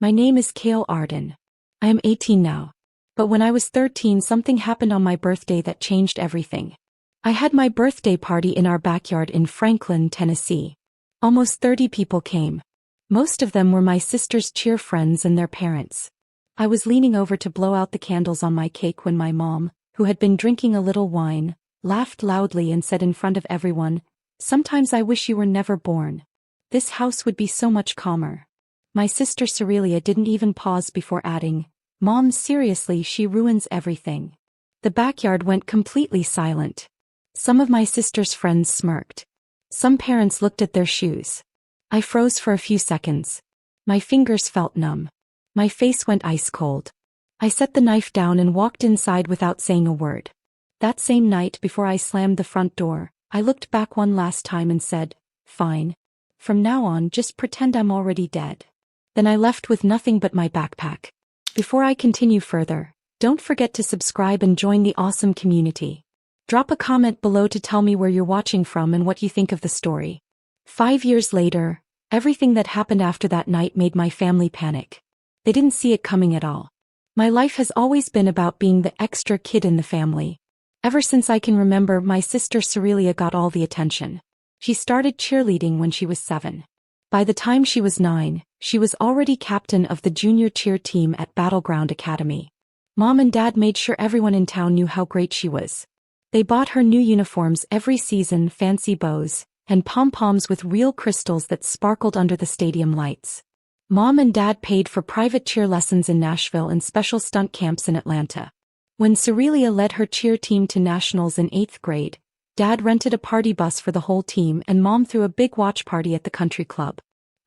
My name is Kale Arden. I am 18 now. But when I was 13, something happened on my birthday that changed everything. I had my birthday party in our backyard in Franklin, Tennessee. Almost 30 people came. Most of them were my sister's cheer friends and their parents. I was leaning over to blow out the candles on my cake when my mom, who had been drinking a little wine, laughed loudly and said in front of everyone, "Sometimes I wish you were never born. This house would be so much calmer." My sister Cerelia didn't even pause before adding, "Mom, seriously, she ruins everything." The backyard went completely silent. Some of my sister's friends smirked. Some parents looked at their shoes. I froze for a few seconds. My fingers felt numb. My face went ice cold. I set the knife down and walked inside without saying a word. That same night, before I slammed the front door, I looked back one last time and said, "Fine. From now on, just pretend I'm already dead." Then I left with nothing but my backpack. Before I continue further, don't forget to subscribe and join the awesome community. Drop a comment below to tell me where you're watching from and what you think of the story. 5 years later, everything that happened after that night made my family panic. They didn't see it coming at all. My life has always been about being the extra kid in the family. Ever since I can remember, my sister Cerelia got all the attention. She started cheerleading when she was 7. By the time she was 9, she was already captain of the junior cheer team at Battleground Academy. Mom and Dad made sure everyone in town knew how great she was. They bought her new uniforms every season, fancy bows, and pom-poms with real crystals that sparkled under the stadium lights. Mom and Dad paid for private cheer lessons in Nashville and special stunt camps in Atlanta. When Cerelia led her cheer team to nationals in 8th grade, Dad rented a party bus for the whole team and Mom threw a big watch party at the country club.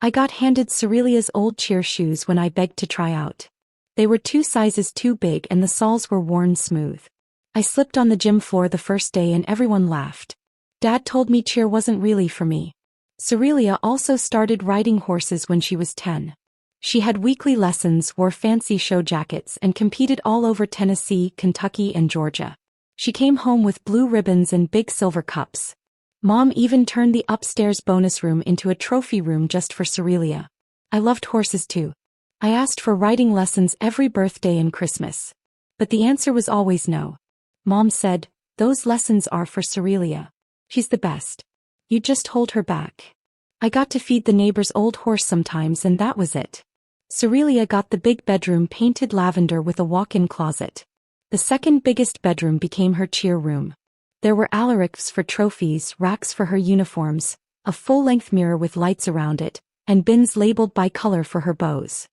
I got handed Cerelia's old cheer shoes when I begged to try out. They were 2 sizes too big and the soles were worn smooth. I slipped on the gym floor the first day and everyone laughed. Dad told me cheer wasn't really for me. Cerelia also started riding horses when she was 10. She had weekly lessons, wore fancy show jackets, and competed all over Tennessee, Kentucky, and Georgia. She came home with blue ribbons and big silver cups. Mom even turned the upstairs bonus room into a trophy room just for Cerelia. I loved horses too. I asked for riding lessons every birthday and Christmas. But the answer was always no. Mom said, "Those lessons are for Cerelia. She's the best. You just hold her back." I got to feed the neighbor's old horse sometimes and that was it. Cerelia got the big bedroom painted lavender with a walk-in closet. The second biggest bedroom became her cheer room. There were alaricks for trophies, racks for her uniforms, a full-length mirror with lights around it, and bins labeled by color for her bows.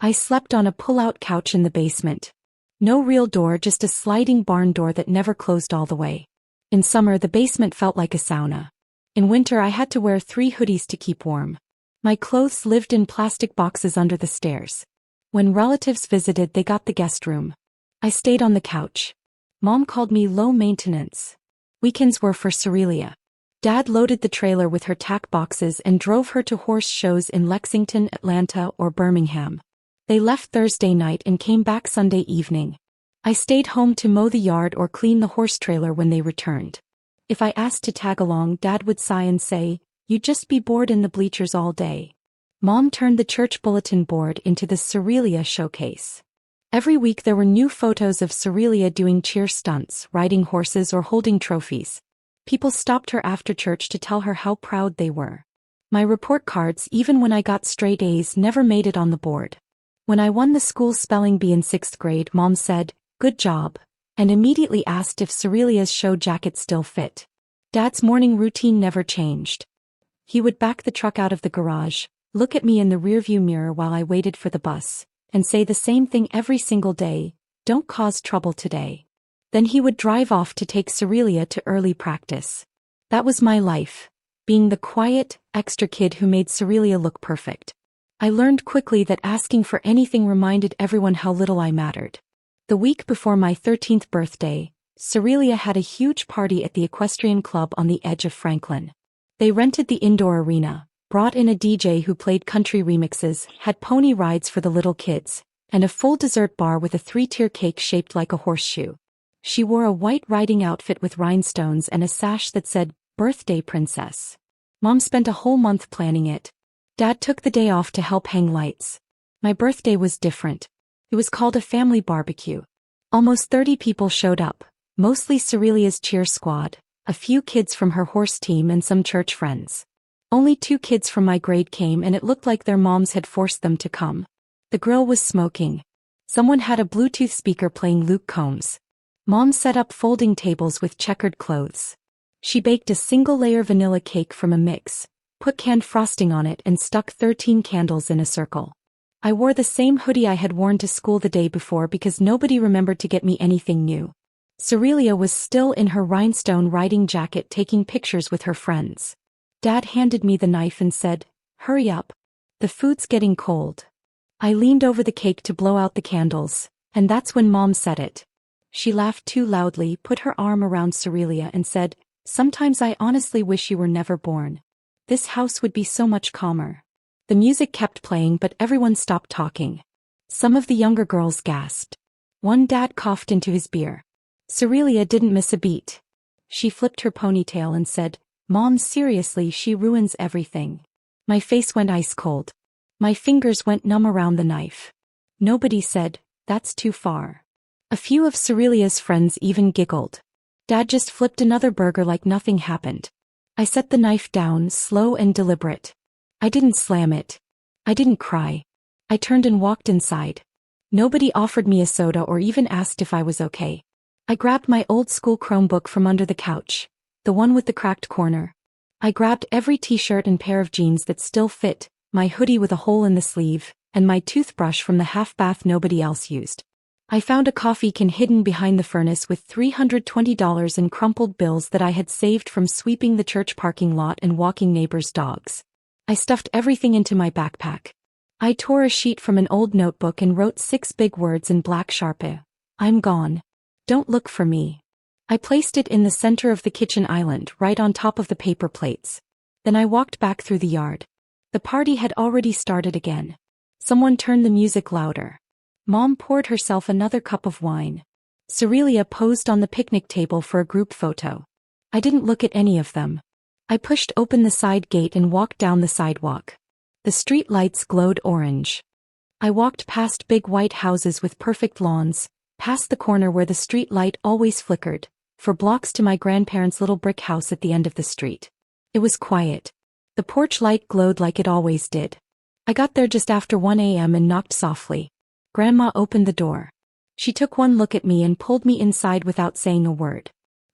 I slept on a pull-out couch in the basement. No real door, just a sliding barn door that never closed all the way. In summer, the basement felt like a sauna. In winter, I had to wear 3 hoodies to keep warm. My clothes lived in plastic boxes under the stairs. When relatives visited, they got the guest room. I stayed on the couch. Mom called me low maintenance. Weekends were for Cerelia. Dad loaded the trailer with her tack boxes and drove her to horse shows in Lexington, Atlanta, or Birmingham. They left Thursday night and came back Sunday evening. I stayed home to mow the yard or clean the horse trailer when they returned. If I asked to tag along, Dad would sigh and say, "You'd just be bored in the bleachers all day." Mom turned the church bulletin board into the Cerelia showcase. Every week there were new photos of Cerelia doing cheer stunts, riding horses, or holding trophies. People stopped her after church to tell her how proud they were. My report cards, even when I got straight A's, never made it on the board. When I won the school spelling bee in 6th grade, Mom said, "Good job," and immediately asked if Cerelia's show jacket still fit. Dad's morning routine never changed. He would back the truck out of the garage, look at me in the rearview mirror while I waited for the bus, and say the same thing every single day, "Don't cause trouble today." Then he would drive off to take Cerelia to early practice. That was my life, being the quiet, extra kid who made Cerelia look perfect. I learned quickly that asking for anything reminded everyone how little I mattered. The week before my 13th birthday, Cerelia had a huge party at the equestrian club on the edge of Franklin. They rented the indoor arena, brought in a DJ who played country remixes, had pony rides for the little kids, and a full dessert bar with a 3-tier cake shaped like a horseshoe. She wore a white riding outfit with rhinestones and a sash that said, "Birthday Princess." Mom spent a whole month planning it. Dad took the day off to help hang lights. My birthday was different. It was called a family barbecue. Almost 30 people showed up, mostly Cerelia's cheer squad, a few kids from her horse team and some church friends. Only 2 kids from my grade came and it looked like their moms had forced them to come. The grill was smoking. Someone had a Bluetooth speaker playing Luke Combs. Mom set up folding tables with checkered clothes. She baked a single-layer vanilla cake from a mix, put canned frosting on it and stuck 13 candles in a circle. I wore the same hoodie I had worn to school the day before because nobody remembered to get me anything new. Cerelia was still in her rhinestone riding jacket taking pictures with her friends. Dad handed me the knife and said, "Hurry up. The food's getting cold." I leaned over the cake to blow out the candles, and that's when Mom said it. She laughed too loudly, put her arm around Cerelia and said, "Sometimes I honestly wish you were never born. This house would be so much calmer." The music kept playing but everyone stopped talking. Some of the younger girls gasped. One dad coughed into his beer. Cerelia didn't miss a beat. She flipped her ponytail and said, "Mom, seriously, she ruins everything." My face went ice cold. My fingers went numb around the knife. Nobody said, "That's too far." A few of Cerelia's friends even giggled. Dad just flipped another burger like nothing happened. I set the knife down, slow and deliberate. I didn't slam it. I didn't cry. I turned and walked inside. Nobody offered me a soda or even asked if I was okay. I grabbed my old school Chromebook from under the couch, the one with the cracked corner. I grabbed every t-shirt and pair of jeans that still fit, my hoodie with a hole in the sleeve, and my toothbrush from the half-bath nobody else used. I found a coffee can hidden behind the furnace with $320 in crumpled bills that I had saved from sweeping the church parking lot and walking neighbors' dogs. I stuffed everything into my backpack. I tore a sheet from an old notebook and wrote 6 big words in black Sharpie. "I'm gone. Don't look for me." I placed it in the center of the kitchen island, right on top of the paper plates. Then I walked back through the yard. The party had already started again. Someone turned the music louder. Mom poured herself another cup of wine. Cerelia posed on the picnic table for a group photo. I didn't look at any of them. I pushed open the side gate and walked down the sidewalk. The street lights glowed orange. I walked past big white houses with perfect lawns, past the corner where the street light always flickered, for blocks to my grandparents' little brick house at the end of the street. It was quiet. The porch light glowed like it always did. I got there just after 1 a.m. and knocked softly. Grandma opened the door. She took one look at me and pulled me inside without saying a word.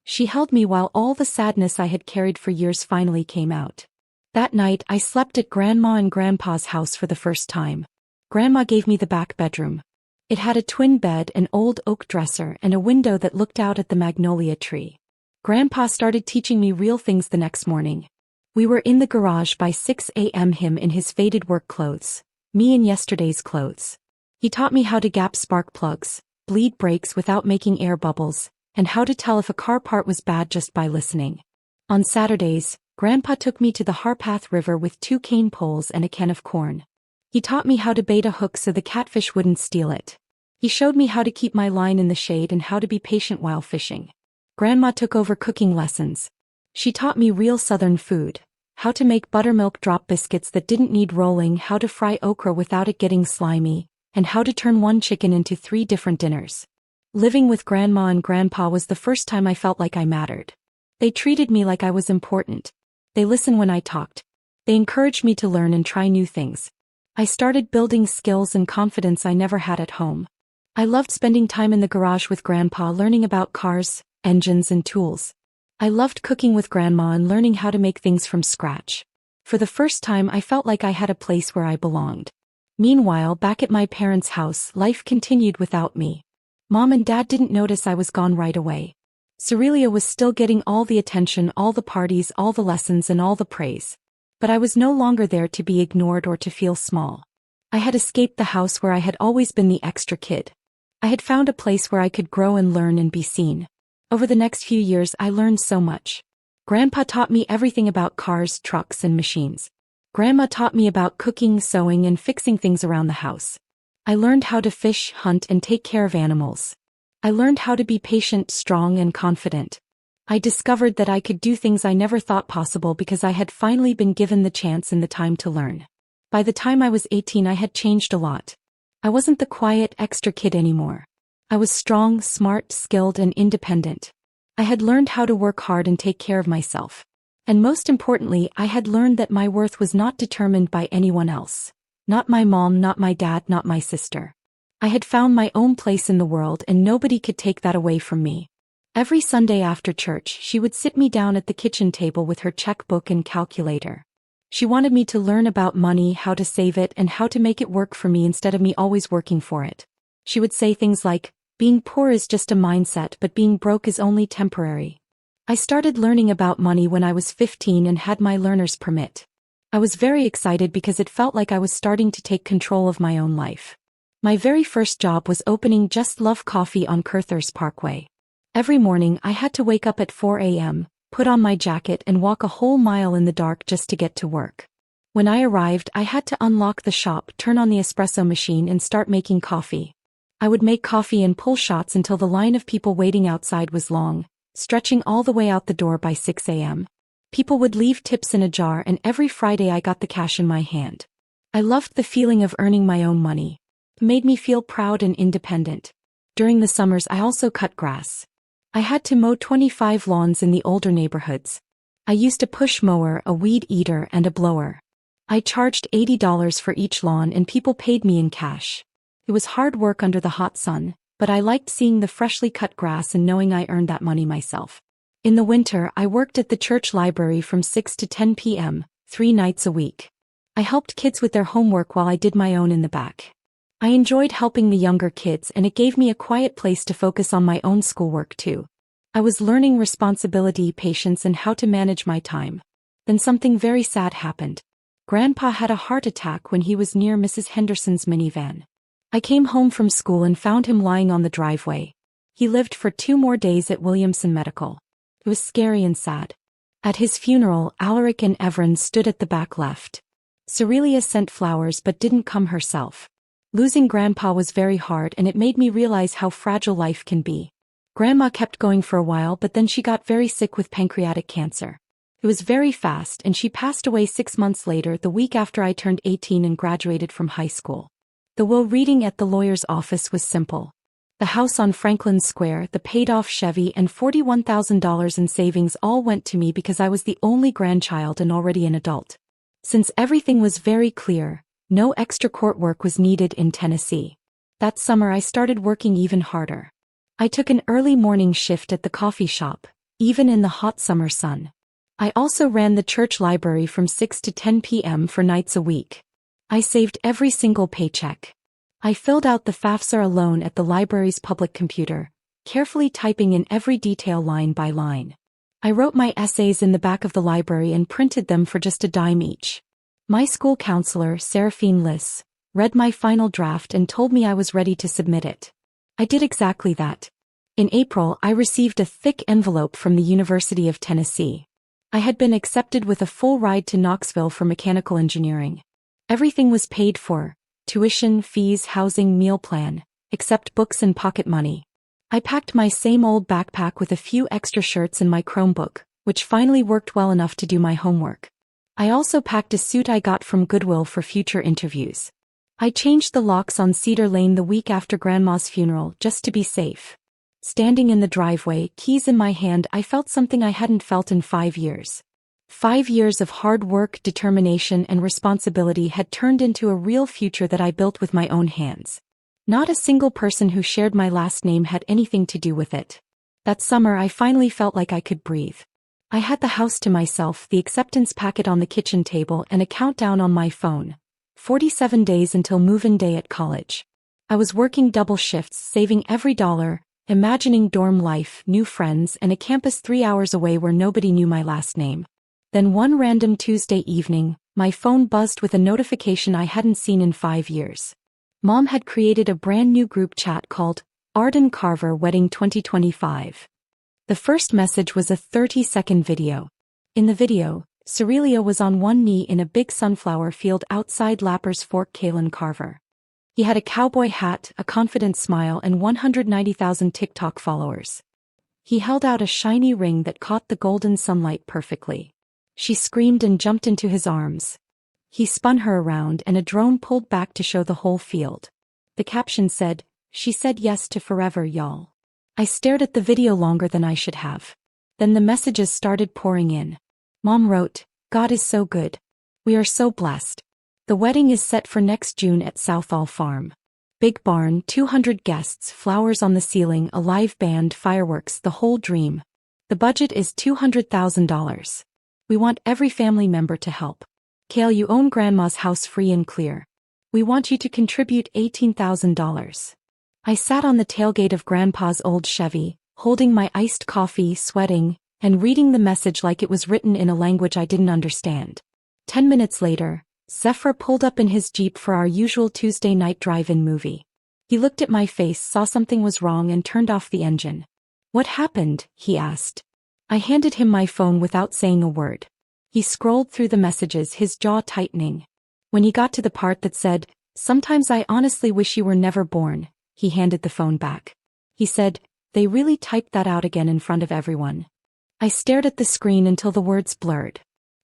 She held me while all the sadness I had carried for years finally came out. That night I slept at Grandma and Grandpa's house for the first time. Grandma gave me the back bedroom. It had a twin bed, an old oak dresser, and a window that looked out at the magnolia tree. Grandpa started teaching me real things the next morning. We were in the garage by 6 a.m. him in his faded work clothes, me in yesterday's clothes. He taught me how to gap spark plugs, bleed brakes without making air bubbles, and how to tell if a car part was bad just by listening. On Saturdays, Grandpa took me to the Harpath River with 2 cane poles and a can of corn. He taught me how to bait a hook so the catfish wouldn't steal it. He showed me how to keep my line in the shade and how to be patient while fishing. Grandma took over cooking lessons. She taught me real Southern food, how to make buttermilk drop biscuits that didn't need rolling, how to fry okra without it getting slimy, and how to turn one chicken into 3 different dinners. Living with Grandma and Grandpa was the first time I felt like I mattered. They treated me like I was important. They listened when I talked. They encouraged me to learn and try new things. I started building skills and confidence I never had at home. I loved spending time in the garage with Grandpa learning about cars, engines and tools. I loved cooking with Grandma and learning how to make things from scratch. For the first time I felt like I had a place where I belonged. Meanwhile, back at my parents' house, life continued without me. Mom and Dad didn't notice I was gone right away. Cerelia was still getting all the attention, all the parties, all the lessons and all the praise. But I was no longer there to be ignored or to feel small. I had escaped the house where I had always been the extra kid. I had found a place where I could grow and learn and be seen. Over the next few years I learned so much. Grandpa taught me everything about cars, trucks and machines. Grandma taught me about cooking, sewing and fixing things around the house. I learned how to fish, hunt and take care of animals. I learned how to be patient, strong and confident. I discovered that I could do things I never thought possible because I had finally been given the chance and the time to learn. By the time I was 18, I had changed a lot. I wasn't the quiet, extra kid anymore. I was strong, smart, skilled, and independent. I had learned how to work hard and take care of myself. And most importantly, I had learned that my worth was not determined by anyone else. Not my mom, not my dad, not my sister. I had found my own place in the world and nobody could take that away from me. Every Sunday after church, she would sit me down at the kitchen table with her checkbook and calculator. She wanted me to learn about money, how to save it, and how to make it work for me instead of me always working for it. She would say things like, being poor is just a mindset, but being broke is only temporary. I started learning about money when I was 15 and had my learner's permit. I was very excited because it felt like I was starting to take control of my own life. My very first job was opening Just Love Coffee on Curthurst Parkway. Every morning I had to wake up at 4 a.m., put on my jacket and walk a whole mile in the dark just to get to work. When I arrived, I had to unlock the shop, turn on the espresso machine and start making coffee. I would make coffee and pull shots until the line of people waiting outside was long, stretching all the way out the door by 6 a.m. People would leave tips in a jar and every Friday I got the cash in my hand. I loved the feeling of earning my own money. It made me feel proud and independent. During the summers I also cut grass. I had to mow 25 lawns in the older neighborhoods. I used a push mower, a weed eater, and a blower. I charged $80 for each lawn and people paid me in cash. It was hard work under the hot sun, but I liked seeing the freshly cut grass and knowing I earned that money myself. In the winter, I worked at the church library from 6 to 10 p.m., 3 nights a week. I helped kids with their homework while I did my own in the back. I enjoyed helping the younger kids and it gave me a quiet place to focus on my own schoolwork too. I was learning responsibility, patience, and how to manage my time. Then something very sad happened. Grandpa had a heart attack when he was near Mrs. Henderson's minivan. I came home from school and found him lying on the driveway. He lived for 2 more days at Williamson Medical. It was scary and sad. At his funeral, Alaric and Everin stood at the back left. Cerelia sent flowers but didn't come herself. Losing Grandpa was very hard and it made me realize how fragile life can be. Grandma kept going for a while but then she got very sick with pancreatic cancer. It was very fast and she passed away 6 months later, the week after I turned 18 and graduated from high school. The will reading at the lawyer's office was simple. The house on Franklin Square, the paid-off Chevy and $41,000 in savings all went to me because I was the only grandchild and already an adult. Since everything was very clear, no extra court work was needed in Tennessee. That summer I started working even harder. I took an early morning shift at the coffee shop, even in the hot summer sun. I also ran the church library from 6 to 10 p.m. for nights a week. I saved every single paycheck. I filled out the FAFSA alone at the library's public computer, carefully typing in every detail line by line. I wrote my essays in the back of the library and printed them for just a dime each. My school counselor, Seraphine Liss, read my final draft and told me I was ready to submit it. I did exactly that. In April, I received a thick envelope from the University of Tennessee. I had been accepted with a full ride to Knoxville for mechanical engineering. Everything was paid for, tuition, fees, housing, meal plan, except books and pocket money. I packed my same old backpack with a few extra shirts and my Chromebook, which finally worked well enough to do my homework. I also packed a suit I got from Goodwill for future interviews. I changed the locks on Cedar Lane the week after Grandma's funeral just to be safe. Standing in the driveway, keys in my hand, I felt something I hadn't felt in 5 years. 5 years of hard work, determination, and responsibility had turned into a real future that I built with my own hands. Not a single person who shared my last name had anything to do with it. That summer I finally felt like I could breathe. I had the house to myself, the acceptance packet on the kitchen table, and a countdown on my phone. 47 days until move-in day at college. I was working double shifts, saving every dollar, imagining dorm life, new friends, and a campus 3 hours away where nobody knew my last name. Then one random Tuesday evening, my phone buzzed with a notification I hadn't seen in 5 years. Mom had created a brand new group chat called Arden Carver Wedding 2025. The first message was a 30-second video. In the video, Cerelia was on one knee in a big sunflower field outside Lapper's Fork. Kalen Carver. He had a cowboy hat, a confident smile, and 190,000 TikTok followers. He held out a shiny ring that caught the golden sunlight perfectly. She screamed and jumped into his arms. He spun her around and a drone pulled back to show the whole field. The caption said, "She said yes to forever, y'all." I stared at the video longer than I should have. Then the messages started pouring in. Mom wrote, "God is so good. We are so blessed. The wedding is set for next June at Southall Farm. Big barn, 200 guests, flowers on the ceiling, a live band, fireworks, the whole dream. The budget is $200,000. We want every family member to help. Kale, you own Grandma's house free and clear. We want you to contribute $18,000. I sat on the tailgate of Grandpa's old Chevy, holding my iced coffee, sweating, and reading the message like it was written in a language I didn't understand. 10 minutes later, Zephyr pulled up in his Jeep for our usual Tuesday night drive-in movie. He looked at my face, saw something was wrong and turned off the engine. "What happened?" he asked. I handed him my phone without saying a word. He scrolled through the messages, his jaw tightening. When he got to the part that said, "Sometimes I honestly wish you were never born," he handed the phone back. He said, "They really typed that out again in front of everyone." I stared at the screen until the words blurred.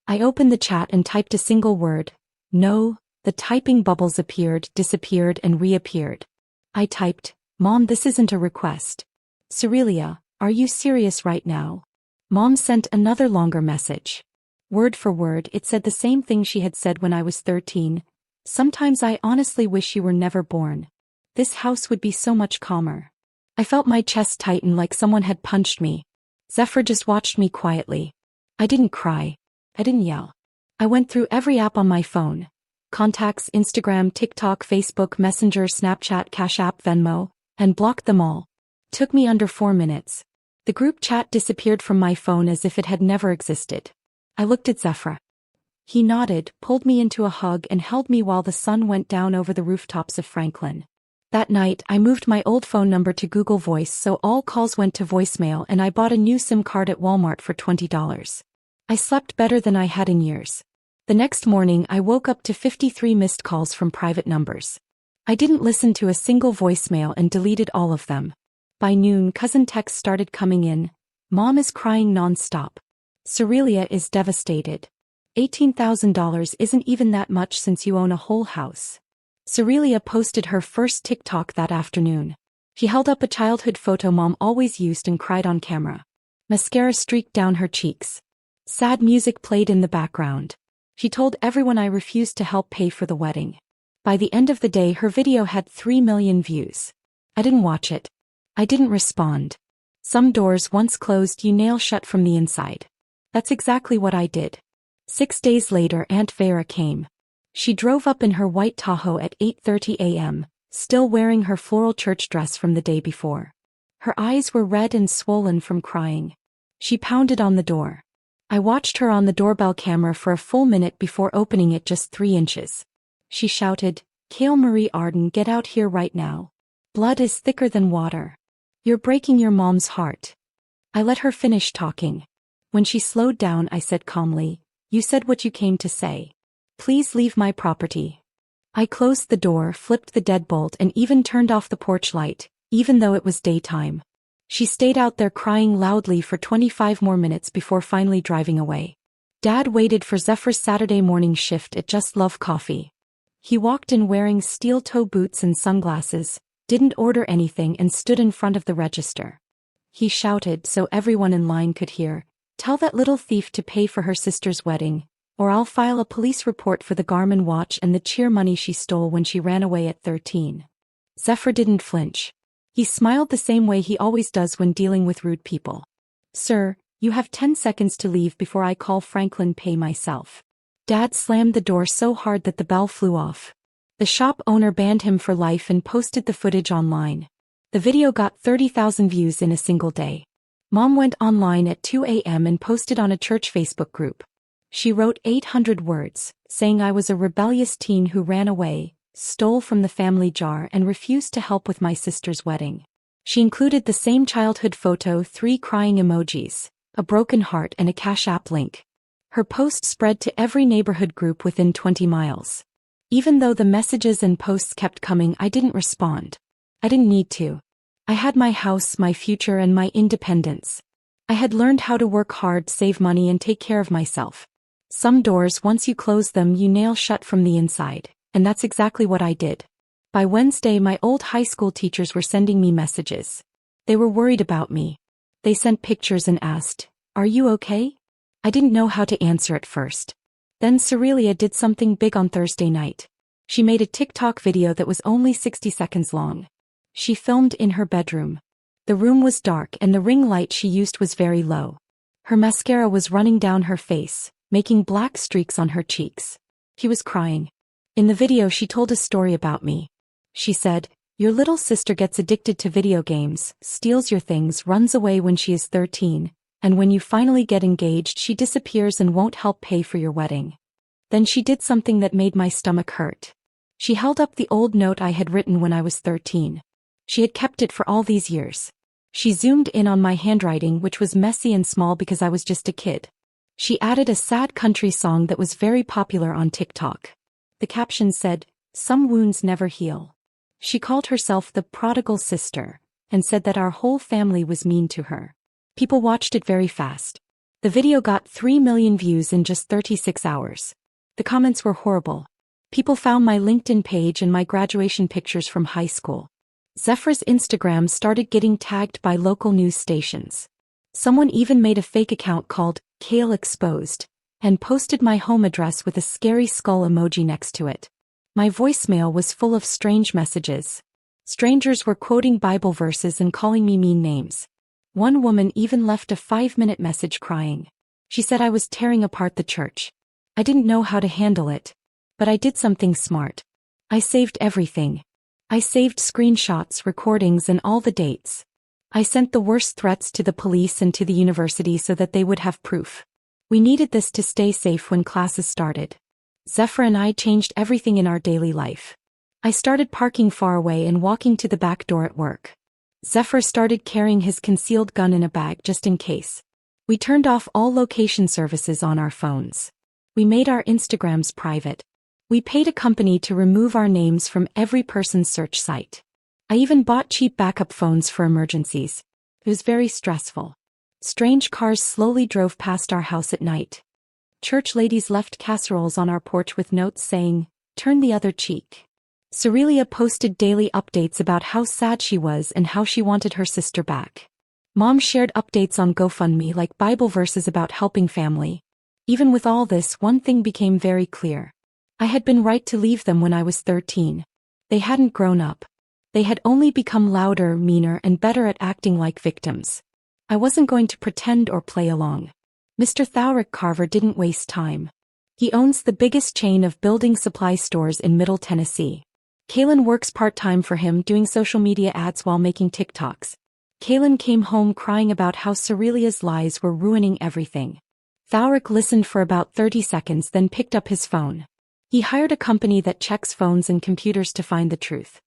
I opened the chat and typed a single word, "No." The typing bubbles appeared, disappeared, and reappeared. I typed, "Mom, this isn't a request." "Cerelia, are you serious right now?" Mom sent another longer message. Word for word, it said the same thing she had said when I was 13. "Sometimes I honestly wish you were never born. This house would be so much calmer." I felt my chest tighten like someone had punched me. Zephyr just watched me quietly. I didn't cry. I didn't yell. I went through every app on my phone. Contacts, Instagram, TikTok, Facebook, Messenger, Snapchat, Cash App, Venmo, and blocked them all. Took me under 4 minutes. The group chat disappeared from my phone as if it had never existed. I looked at Zephyr. He nodded, pulled me into a hug and held me while the sun went down over the rooftops of Franklin. That night, I moved my old phone number to Google Voice so all calls went to voicemail, and I bought a new SIM card at Walmart for $20. I slept better than I had in years. The next morning, I woke up to 53 missed calls from private numbers. I didn't listen to a single voicemail and deleted all of them. By noon, cousin texts started coming in. "Mom is crying non-stop. Cerelia is devastated. $18,000 isn't even that much since you own a whole house." Cerelia posted her first TikTok that afternoon. She held up a childhood photo Mom always used and cried on camera. Mascara streaked down her cheeks. Sad music played in the background. She told everyone I refused to help pay for the wedding. By the end of the day, her video had 3 million views. I didn't watch it. I didn't respond. Some doors once closed you nail shut from the inside. That's exactly what I did. 6 days later, Aunt Vera came. She drove up in her white Tahoe at 8:30 a.m., still wearing her floral church dress from the day before. Her eyes were red and swollen from crying. She pounded on the door. I watched her on the doorbell camera for a full minute before opening it just 3 inches. She shouted, "Kale Marie Arden, get out here right now. Blood is thicker than water. You're breaking your mom's heart." I let her finish talking. When she slowed down, I said calmly, "You said what you came to say. Please leave my property." I closed the door, flipped the deadbolt, and even turned off the porch light, even though it was daytime. She stayed out there crying loudly for 25 more minutes before finally driving away. Dad waited for Zephyr's Saturday morning shift at Just Love Coffee. He walked in wearing steel-toe boots and sunglasses, didn't order anything, and stood in front of the register. He shouted so everyone in line could hear, "Tell that little thief to pay for her sister's wedding, or I'll file a police report for the Garmin watch and the cheer money she stole when she ran away at 13. Zephyr didn't flinch. He smiled the same way he always does when dealing with rude people. "Sir, you have 10 seconds to leave before I call Franklin Pay myself." Dad slammed the door so hard that the bell flew off. The shop owner banned him for life and posted the footage online. The video got 30,000 views in a single day. Mom went online at 2 a.m. and posted on a church Facebook group. She wrote 800 words, saying I was a rebellious teen who ran away, stole from the family jar, and refused to help with my sister's wedding. She included the same childhood photo, 3 crying emojis, a broken heart, and a Cash App link. Her post spread to every neighborhood group within 20 miles. Even though the messages and posts kept coming, I didn't respond. I didn't need to. I had my house, my future, and my independence. I had learned how to work hard, save money, and take care of myself. Some doors, once you close them, you nail shut from the inside, and that's exactly what I did. By Wednesday, my old high school teachers were sending me messages. They were worried about me. They sent pictures and asked, "Are you okay?" I didn't know how to answer at first. Then Cerelia did something big on Thursday night. She made a TikTok video that was only 60 seconds long. She filmed in her bedroom. The room was dark and the ring light she used was very low. Her mascara was running down her face, making black streaks on her cheeks. She was crying. In the video she told a story about me. She said, "Your little sister gets addicted to video games, steals your things, runs away when she is 13, and when you finally get engaged she disappears and won't help pay for your wedding." Then she did something that made my stomach hurt. She held up the old note I had written when I was 13. She had kept it for all these years. She zoomed in on my handwriting, which was messy and small because I was just a kid. She added a sad country song that was very popular on TikTok. The caption said, "Some wounds never heal." She called herself the prodigal sister, and said that our whole family was mean to her. People watched it very fast. The video got 3 million views in just 36 hours. The comments were horrible. People found my LinkedIn page and my graduation pictures from high school. Zephyr's Instagram started getting tagged by local news stations. Someone even made a fake account called Kale Exposed, and posted my home address with a scary skull emoji next to it. My voicemail was full of strange messages. Strangers were quoting Bible verses and calling me mean names. One woman even left a 5-minute message crying. She said I was tearing apart the church. I didn't know how to handle it. But I did something smart. I saved everything. I saved screenshots, recordings, and all the dates. I sent the worst threats to the police and to the university so that they would have proof. We needed this to stay safe when classes started. Zephyr and I changed everything in our daily life. I started parking far away and walking to the back door at work. Zephyr started carrying his concealed gun in a bag just in case. We turned off all location services on our phones. We made our Instagrams private. We paid a company to remove our names from every person's search site. I even bought cheap backup phones for emergencies. It was very stressful. Strange cars slowly drove past our house at night. Church ladies left casseroles on our porch with notes saying, "Turn the other cheek." Cerelia posted daily updates about how sad she was and how she wanted her sister back. Mom shared updates on GoFundMe like Bible verses about helping family. Even with all this, one thing became very clear. I had been right to leave them when I was 13. They hadn't grown up. They had only become louder, meaner, and better at acting like victims. I wasn't going to pretend or play along. Mr. Thowrick Carver didn't waste time. He owns the biggest chain of building supply stores in Middle Tennessee. Kaylin works part-time for him doing social media ads while making TikToks. Kaylin came home crying about how Cerelia's lies were ruining everything. Thowrick listened for about 30 seconds, then picked up his phone. He hired a company that checks phones and computers to find the truth.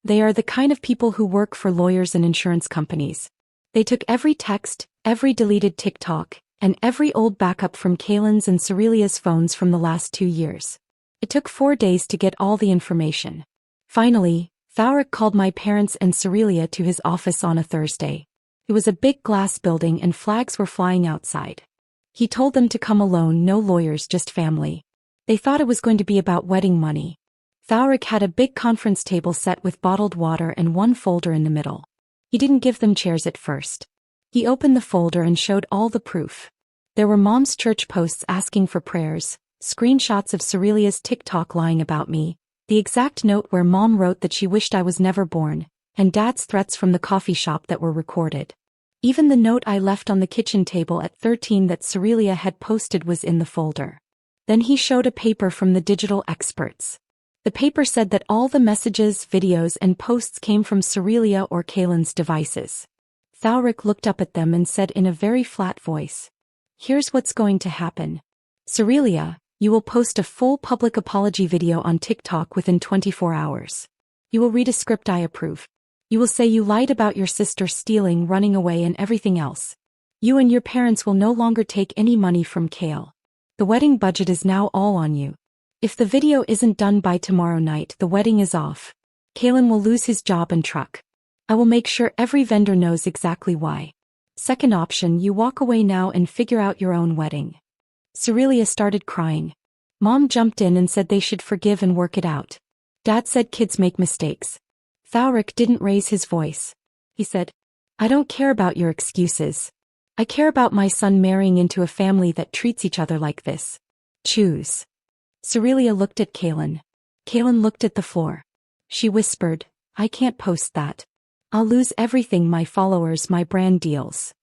They are the kind of people who work for lawyers and insurance companies. They took every text, every deleted TikTok, and every old backup from Kaylin's and Cerelia's phones from the last 2 years. It took 4 days to get all the information. Finally, Thowrick called my parents and Cerelia to his office on a Thursday. It was a big glass building and flags were flying outside. He told them to come alone, no lawyers, just family. They thought it was going to be about wedding money. Thowrick had a big conference table set with bottled water and one folder in the middle. He didn't give them chairs at first. He opened the folder and showed all the proof. There were Mom's church posts asking for prayers, screenshots of Cerelia's TikTok lying about me, the exact note where Mom wrote that she wished I was never born, and Dad's threats from the coffee shop that were recorded. Even the note I left on the kitchen table at 13 that Cerelia had posted was in the folder. Then he showed a paper from the digital experts. The paper said that all the messages, videos, and posts came from Cerelia or Kaylin's devices. Thowrick looked up at them and said in a very flat voice, "Here's what's going to happen. Cerelia, you will post a full public apology video on TikTok within 24 hours. You will read a script I approve. You will say you lied about your sister stealing, running away, and everything else. You and your parents will no longer take any money from Kale. The wedding budget is now all on you. If the video isn't done by tomorrow night, the wedding is off. Kaylin will lose his job and truck. I will make sure every vendor knows exactly why. Second option, you walk away now and figure out your own wedding." Cerelia started crying. Mom jumped in and said they should forgive and work it out. Dad said kids make mistakes. Thowrick didn't raise his voice. He said, "I don't care about your excuses. I care about my son marrying into a family that treats each other like this. Choose." Cerelia looked at Kaylin. Kaylin looked at the floor. She whispered, "I can't post that. I'll lose everything, my followers, my brand deals."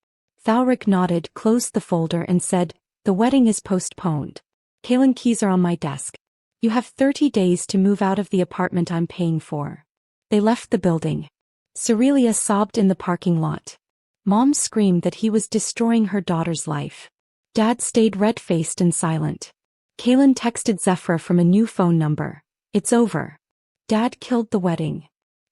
Thowrick nodded, closed the folder and said, "The wedding is postponed. Kaylin, keys are on my desk. You have 30 days to move out of the apartment I'm paying for." They left the building. Cerelia sobbed in the parking lot. Mom screamed that he was destroying her daughter's life. Dad stayed red-faced and silent. Kaylin texted Zephra from a new phone number. "It's over. Dad killed the wedding."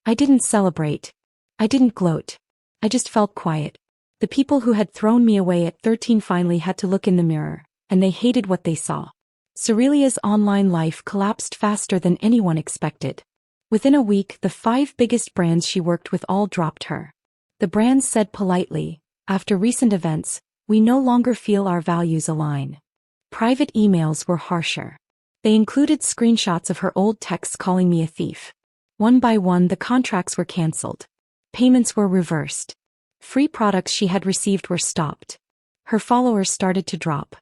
I didn't celebrate. I didn't gloat. I just felt quiet. The people who had thrown me away at 13 finally had to look in the mirror, and they hated what they saw. Cerelia's online life collapsed faster than anyone expected. Within a week, the 5 biggest brands she worked with all dropped her. The brands said politely, "After recent events, we no longer feel our values align." Private emails were harsher. They included screenshots of her old texts calling me a thief. One by one, the contracts were cancelled. Payments were reversed. Free products she had received were stopped. Her followers started to drop.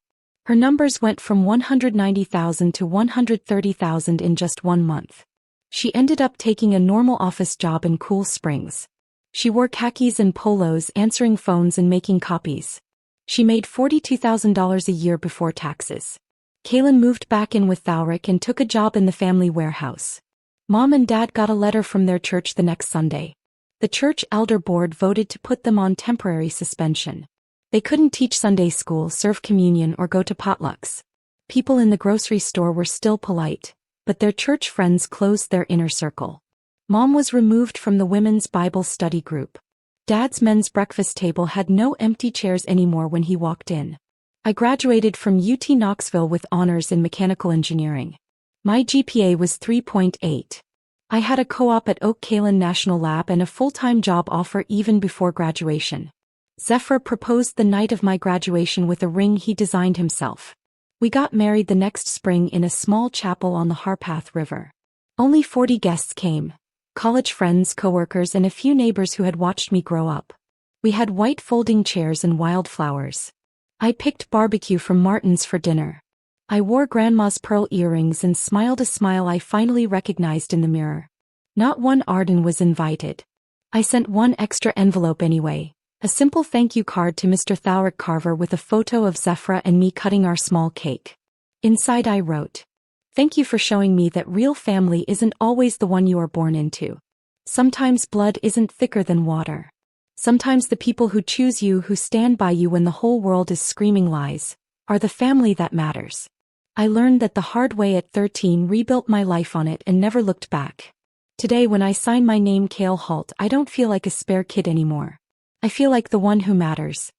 Her numbers went from 190,000 to 130,000 in just 1 month. She ended up taking a normal office job in Cool Springs. She wore khakis and polos, answering phones and making copies. She made $42,000 a year before taxes. Kaylin moved back in with Thowrick and took a job in the family warehouse. Mom and Dad got a letter from their church the next Sunday. The church elder board voted to put them on temporary suspension. They couldn't teach Sunday school, serve communion, or go to potlucks. People in the grocery store were still polite, but their church friends closed their inner circle. Mom was removed from the women's Bible study group. Dad's men's breakfast table had no empty chairs anymore when he walked in. I graduated from UT Knoxville with honors in mechanical engineering. My GPA was 3.8. I had a co-op at Oak Kaylin National Lab and a full-time job offer even before graduation. Zephra proposed the night of my graduation with a ring he designed himself. We got married the next spring in a small chapel on the Harpath River. Only 40 guests came. College friends, coworkers, and a few neighbors who had watched me grow up. We had white folding chairs and wildflowers. I picked barbecue from Martin's for dinner. I wore Grandma's pearl earrings and smiled a smile I finally recognized in the mirror. Not one Arden was invited. I sent one extra envelope anyway, a simple thank you card to Mr. Thowrick Carver with a photo of Zephra and me cutting our small cake. Inside I wrote, "Thank you for showing me that real family isn't always the one you are born into. Sometimes blood isn't thicker than water. Sometimes the people who choose you, who stand by you when the whole world is screaming lies, are the family that matters." I learned that the hard way at 13, rebuilt my life on it and never looked back. Today when I sign my name Kale Halt, I don't feel like a spare kid anymore. I feel like the one who matters.